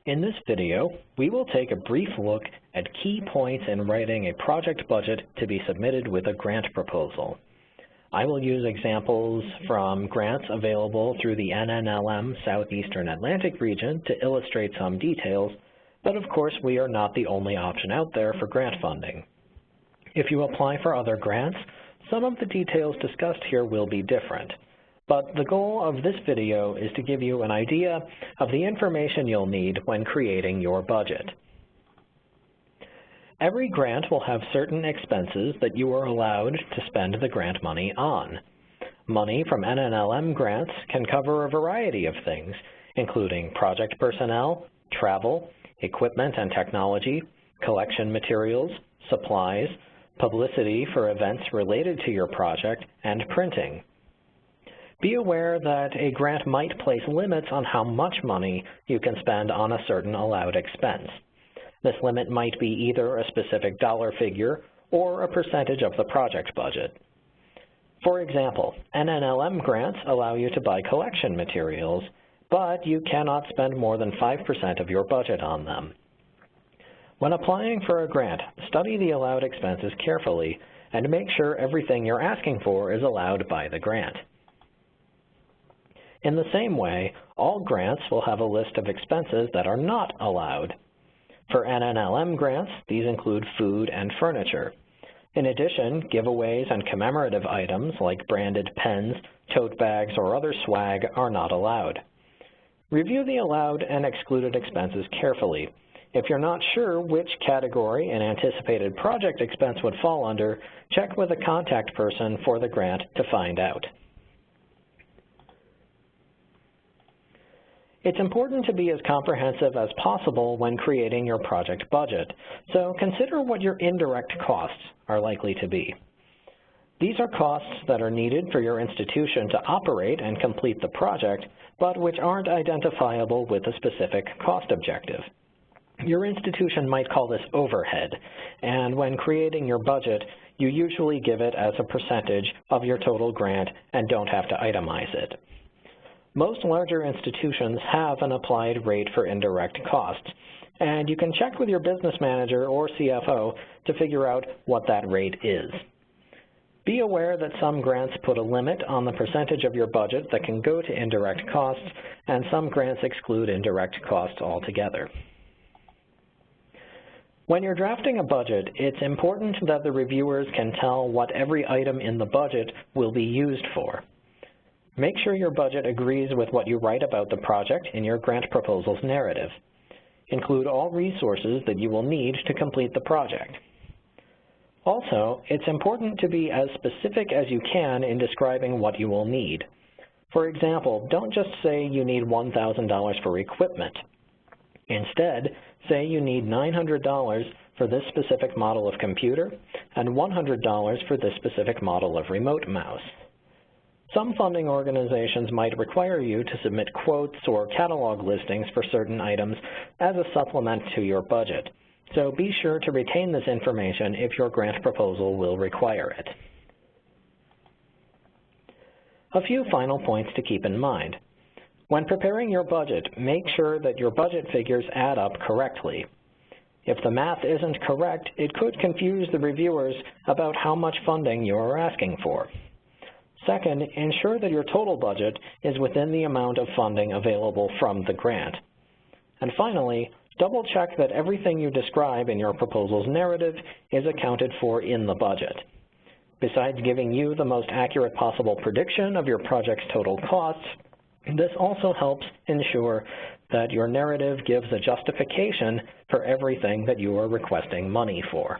In this video, we will take a brief look at key points in writing a project budget to be submitted with a grant proposal. I will use examples from grants available through the NNLM Southeastern Atlantic region to illustrate some details, but of course we are not the only option out there for grant funding. If you apply for other grants, some of the details discussed here will be different. But the goal of this video is to give you an idea of the information you'll need when creating your budget. Every grant will have certain expenses that you are allowed to spend the grant money on. Money from NNLM grants can cover a variety of things, including project personnel, travel, equipment and technology, collection materials, supplies, publicity for events related to your project, and printing. Be aware that a grant might place limits on how much money you can spend on a certain allowed expense. This limit might be either a specific dollar figure or a percentage of the project budget. For example, NNLM grants allow you to buy collection materials, but you cannot spend more than 5% of your budget on them. When applying for a grant, study the allowed expenses carefully and make sure everything you're asking for is allowed by the grant. In the same way, all grants will have a list of expenses that are not allowed. For NNLM grants, these include food and furniture. In addition, giveaways and commemorative items like branded pens, tote bags, or other swag are not allowed. Review the allowed and excluded expenses carefully. If you're not sure which category an anticipated project expense would fall under, check with a contact person for the grant to find out. It's important to be as comprehensive as possible when creating your project budget, so consider what your indirect costs are likely to be. These are costs that are needed for your institution to operate and complete the project, but which aren't identifiable with a specific cost objective. Your institution might call this overhead, and when creating your budget, you usually give it as a percentage of your total grant and don't have to itemize it. Most larger institutions have an applied rate for indirect costs, and you can check with your business manager or CFO to figure out what that rate is. Be aware that some grants put a limit on the percentage of your budget that can go to indirect costs, and some grants exclude indirect costs altogether. When you're drafting a budget, it's important that the reviewers can tell what every item in the budget will be used for. Make sure your budget agrees with what you write about the project in your grant proposal's narrative. Include all resources that you will need to complete the project. Also, it's important to be as specific as you can in describing what you will need. For example, don't just say you need $1,000 for equipment. Instead, say you need $900 for this specific model of computer and $100 for this specific model of remote mouse. Some funding organizations might require you to submit quotes or catalog listings for certain items as a supplement to your budget, so be sure to retain this information if your grant proposal will require it. A few final points to keep in mind. When preparing your budget, make sure that your budget figures add up correctly. If the math isn't correct, it could confuse the reviewers about how much funding you are asking for. Second, ensure that your total budget is within the amount of funding available from the grant. And finally, double-check that everything you describe in your proposal's narrative is accounted for in the budget. Besides giving you the most accurate possible prediction of your project's total costs, this also helps ensure that your narrative gives a justification for everything that you are requesting money for.